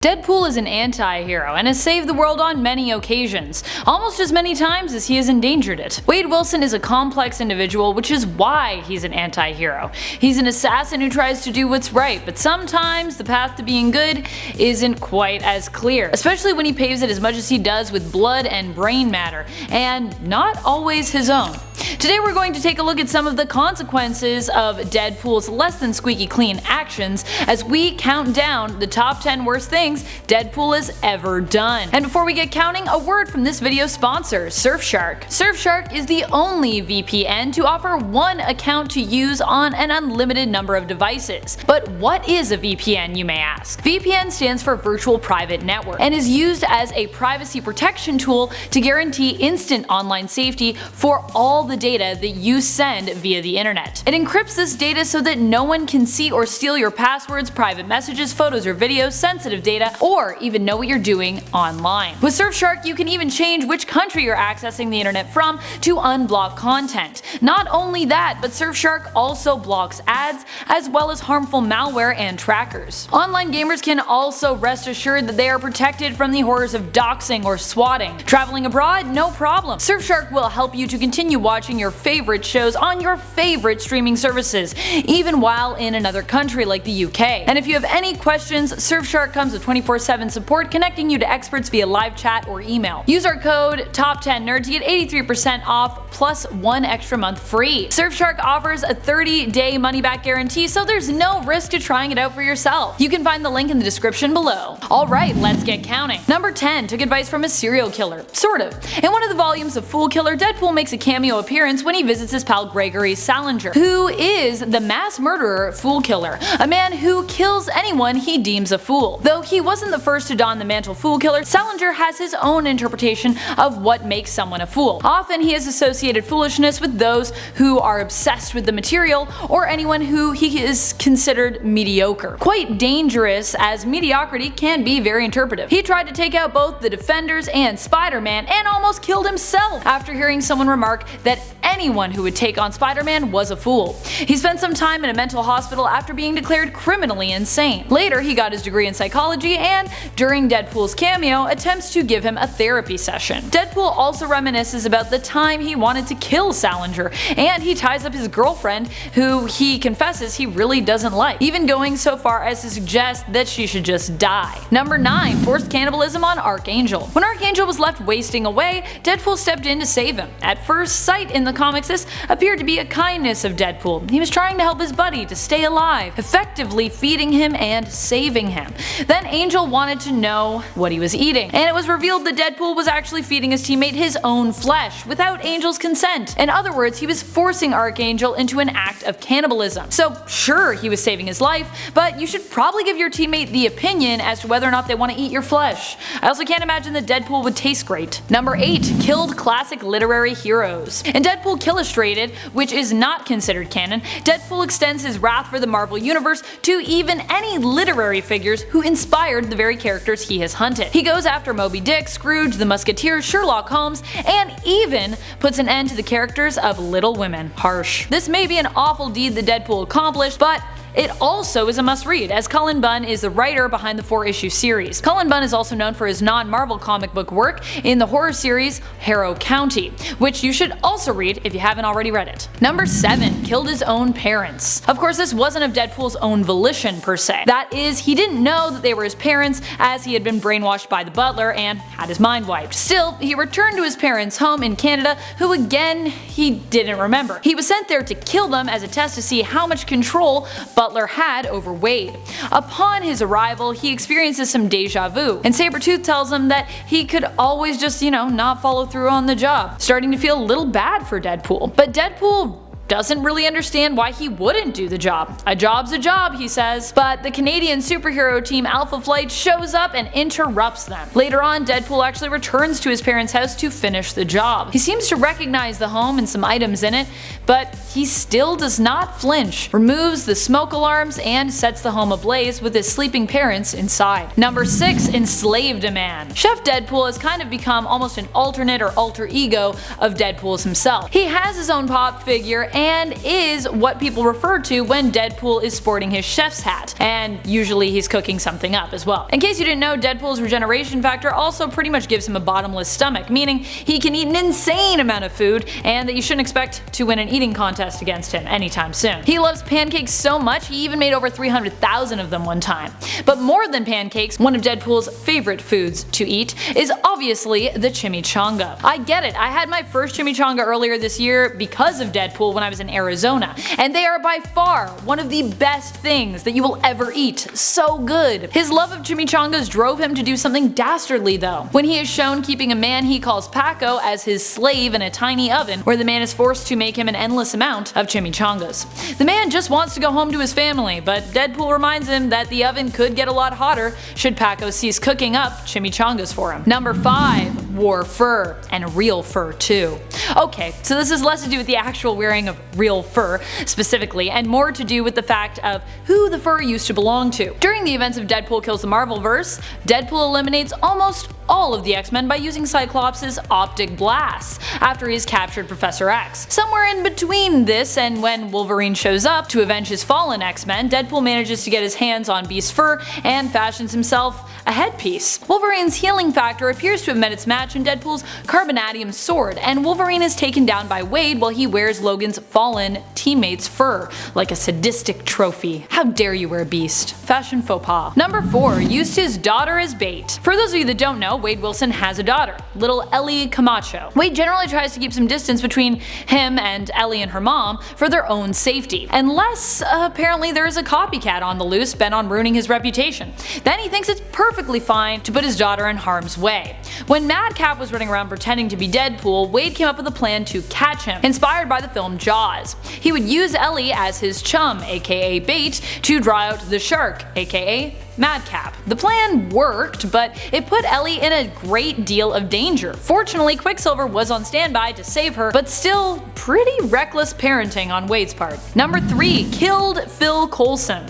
Deadpool is an anti-hero and has saved the world on many occasions, almost as many times as he has endangered it. Wade Wilson is a complex individual, which is why he's an anti-hero. He's an assassin who tries to do what's right, but sometimes the path to being good isn't quite as clear, especially when he paves it as much as he does with blood and brain matter, and not always his own. Today we're going to take a look at some of the consequences of Deadpool's less than squeaky clean actions as we count down the top 10 worst things Deadpool has ever done. And before we get counting, a word from this video's sponsor, Surfshark. Surfshark is the only VPN to offer one account to use on an unlimited number of devices. But what is a VPN, you may ask? VPN stands for Virtual Private Network and is used as a privacy protection tool to guarantee instant online safety for all the data that you send via the internet. It encrypts this data so that no one can see or steal your passwords, private messages, photos or videos, sensitive data, or even know what you're doing online. With Surfshark, you can even change which country you're accessing the internet from to unblock content. Not only that, but Surfshark also blocks ads as well as harmful malware and trackers. Online gamers can also rest assured that they are protected from the horrors of doxing or swatting. Traveling abroad? No problem. Surfshark will help you to continue watching your favorite shows on your favorite streaming services, even while in another country like the UK. And if you have any questions, Surfshark comes with 24/7 support, connecting you to experts via live chat or email. Use our code TOP10NERD to get 83% off plus 1 extra month free. Surfshark offers a 30-day money-back guarantee, so there's no risk to trying it out for yourself. You can find the link in the description below. Alright, let's get counting. Number 10 took advice from a serial killer. Sort of. In one of the volumes of Fool Killer, Deadpool makes a cameo appearance when he visits his pal Gregory Salinger, who is the mass murderer Fool Killer, a man who kills anyone he deems a fool. Though he wasn't the first to don the mantle Fool Killer, Salinger has his own interpretation of what makes someone a fool. Often he has associated foolishness with those who are obsessed with the material or anyone who he is considered mediocre. Quite dangerous, as mediocrity can be very interpretive. He tried to take out both the Defenders and Spider-Man and almost killed himself after hearing someone remark that anyone who would take on Spider-Man was a fool. He spent some time in a mental hospital after being declared criminally insane. Later he got his degree in psychology and, during Deadpool's cameo, attempts to give him a therapy session. Deadpool also reminisces about the time he wanted to kill Salinger, and he ties up his girlfriend, who he confesses he really doesn't like, even going so far as to suggest that she should just die. Number 9. Forced cannibalism on Archangel. When Archangel was left wasting away, Deadpool stepped in to save him. At first sight in the comics, this appeared to be a kindness of Deadpool. He was trying to help his buddy to stay alive, effectively feeding him and saving him. Then Angel wanted to know what he was eating, and it was revealed that Deadpool was actually feeding his teammate his own flesh without Angel's consent. In other words, he was forcing Archangel into an act of cannibalism. So sure, he was saving his life, but you should probably give your teammate the opinion as to whether or not they want to eat your flesh. I also can't imagine that Deadpool would taste great. Number 8. Killed classic literary heroes. In Deadpool Killustrated, which is not considered canon, Deadpool extends his wrath for the Marvel Universe to even any literary figures who inspired the very characters he has hunted. He goes after Moby Dick, Scrooge, the Musketeers, Sherlock Holmes, and even puts an end to the characters of Little Women. Harsh. This may be an awful deed that Deadpool accomplished, but it also is a must-read, as Cullen Bunn is the writer behind the 4-issue series. Cullen Bunn is also known for his non-Marvel comic book work in the horror series Harrow County, which you should also read if you haven't already read it. Number 7. Killed his own parents. Of course, this wasn't of Deadpool's own volition per se. That is, he didn't know that they were his parents, as he had been brainwashed by the butler and had his mind wiped. Still, he returned to his parents' home in Canada, who again, he didn't remember. He was sent there to kill them as a test to see how much control Butler had over Wade. Upon his arrival, he experiences some deja vu, and Sabretooth tells him that he could always just, not follow through on the job, starting to feel a little bad for Deadpool. But Deadpool doesn't really understand why he wouldn't do the job. A job's a job, he says. But the Canadian superhero team Alpha Flight shows up and interrupts them. Later on, Deadpool actually returns to his parents' house to finish the job. He seems to recognize the home and some items in it, but he still does not flinch, removes the smoke alarms, and sets the home ablaze with his sleeping parents inside. Number 6. Enslaved a man. Chef Deadpool has kind of become almost an alternate or alter ego of Deadpool's himself. He has his own pop figure and is what people refer to when Deadpool is sporting his chef's hat, and usually he's cooking something up as well. In case you didn't know, Deadpool's regeneration factor also pretty much gives him a bottomless stomach, meaning he can eat an insane amount of food and that you shouldn't expect to win an eating contest against him anytime soon. He loves pancakes so much he even made over 300,000 of them one time. But more than pancakes, one of Deadpool's favorite foods to eat is obviously the chimichanga. I get it, I had my first chimichanga earlier this year because of Deadpool when I was in Arizona, and they are by far one of the best things that you will ever eat. So good. His love of chimichangas drove him to do something dastardly though, when he is shown keeping a man he calls Paco as his slave in a tiny oven where the man is forced to make him an endless amount of chimichangas. The man just wants to go home to his family, but Deadpool reminds him that the oven could get a lot hotter should Paco cease cooking up chimichangas for him. Number 5. Wore fur, and real fur too. Okay, so this is less to do with the actual wearing of real fur specifically, and more to do with the fact of who the fur used to belong to. During the events of Deadpool Kills the Marvelverse, Deadpool eliminates almost all of the X-Men by using Cyclops' optic blasts after he has captured Professor X. Somewhere in between this and when Wolverine shows up to avenge his fallen X-Men, Deadpool manages to get his hands on Beast's fur and fashions himself a headpiece. Wolverine's healing factor appears to have met its match in Deadpool's carbonadium sword, and Wolverine is taken down by Wade while he wears Logan's fallen teammate's fur like a sadistic trophy. How dare you wear Beast? Fashion faux pas. Number 4. Used his daughter as bait. For those of you that don't know, Wade Wilson has a daughter, little Ellie Camacho. Wade generally tries to keep some distance between him and Ellie and her mom for their own safety, unless apparently there is a copycat on the loose bent on ruining his reputation. Then he thinks it's perfectly fine to put his daughter in harm's way. When Madcap was running around pretending to be Deadpool, Wade came up with a plan to catch him, inspired by the film Jaws. He would use Ellie as his chum, aka bait, to draw out the shark, aka Madcap. The plan worked, but it put Ellie in a great deal of danger. Fortunately, Quicksilver was on standby to save her, but still pretty reckless parenting on Wade's part. Number 3. Killed Phil Coulson.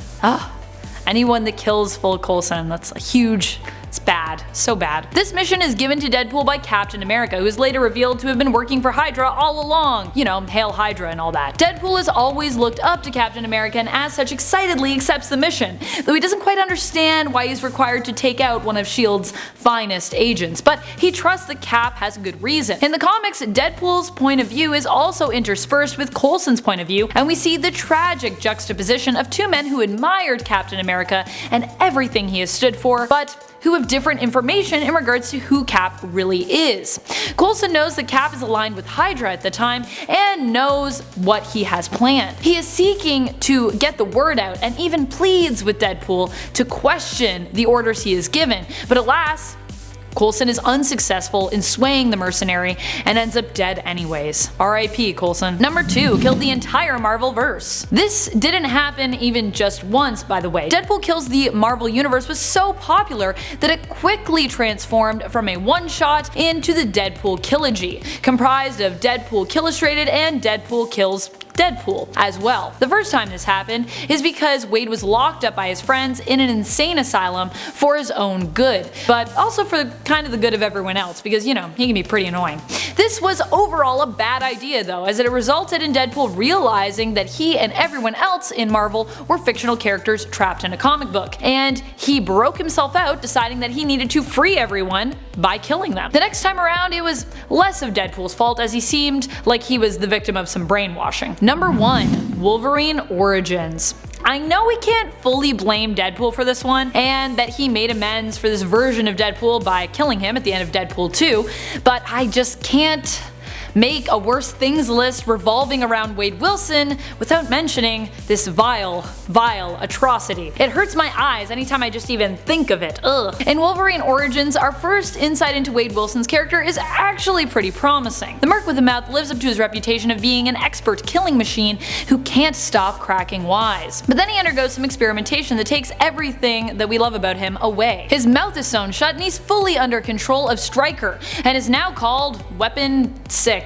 Anyone that kills Phil Coulson, that's a huge... It's bad. So bad. This mission is given to Deadpool by Captain America, who is later revealed to have been working for Hydra all along. You know, Hail Hydra and all that. Deadpool has always looked up to Captain America and as such excitedly accepts the mission, though he doesn't quite understand why he's required to take out one of S.H.I.E.L.D.'s finest agents, but he trusts that Cap has a good reason. In the comics, Deadpool's point of view is also interspersed with Coulson's point of view, and we see the tragic juxtaposition of two men who admired Captain America and everything he has stood for, but who have different information in regards to who Cap really is. Coulson knows that Cap is aligned with Hydra at the time and knows what he has planned. He is seeking to get the word out and even pleads with Deadpool to question the orders he is given, but alas, Coulson is unsuccessful in swaying the mercenary and ends up dead anyways. R.I.P. Coulson. Number 2. Killed the entire Marvel-verse. This didn't happen even just once, by the way. Deadpool Kills the Marvel Universe was so popular that it quickly transformed from a one-shot into the Deadpool Killogy, comprised of Deadpool Killustrated and Deadpool Kills Deadpool as well. The first time this happened is because Wade was locked up by his friends in an insane asylum for his own good, but also for kind of the good of everyone else because, you know, he can be pretty annoying. This was overall a bad idea though, as it resulted in Deadpool realizing that he and everyone else in Marvel were fictional characters trapped in a comic book, and he broke himself out, deciding that he needed to free everyone by killing them. The next time around it was less of Deadpool's fault, as he seemed like he was the victim of some brainwashing. Number 1. Wolverine Origins. I know we can't fully blame Deadpool for this one, and that he made amends for this version of Deadpool by killing him at the end of Deadpool 2, but I just can't make a worst things list revolving around Wade Wilson without mentioning this vile atrocity. It hurts my eyes anytime I just even think of it. Ugh. In Wolverine Origins, our first insight into Wade Wilson's character is actually pretty promising. The Merc with a Mouth lives up to his reputation of being an expert killing machine who can't stop cracking wise. But then he undergoes some experimentation that takes everything that we love about him away. His mouth is sewn shut and he's fully under control of Stryker, and is now called Weapon 6.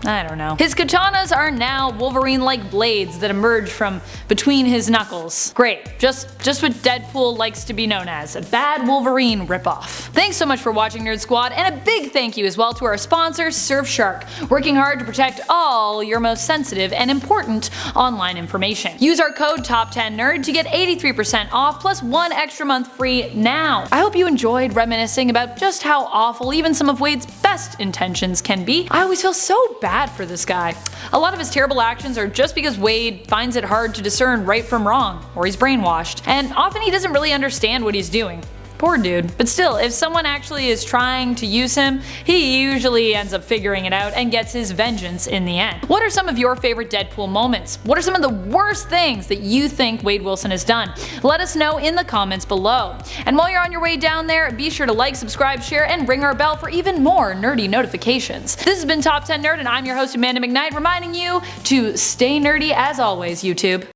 I don't know. His katanas are now Wolverine-like blades that emerge from between his knuckles. Great, just what Deadpool likes to be known as, a bad Wolverine ripoff. Thanks so much for watching, Nerd Squad, and a big thank you as well to our sponsor, Surfshark, working hard to protect all your most sensitive and important online information. Use our code TOP10NERD to get 83% off plus 1 extra month free now. I hope you enjoyed reminiscing about just how awful even some of Wade's best intentions can be. I always feel so bad for this guy. A lot of his terrible actions are just because Wade finds it hard to discern right from wrong, or he's brainwashed, and often he doesn't really understand what he's doing. Poor dude. But still, if someone actually is trying to use him, he usually ends up figuring it out and gets his vengeance in the end. What are some of your favorite Deadpool moments? What are some of the worst things that you think Wade Wilson has done? Let us know in the comments below. And while you're on your way down there, be sure to like, subscribe, share, and ring our bell for even more nerdy notifications. This has been Top 10 Nerd, and I'm your host Amanda McKnight, reminding you to stay nerdy as always, YouTube.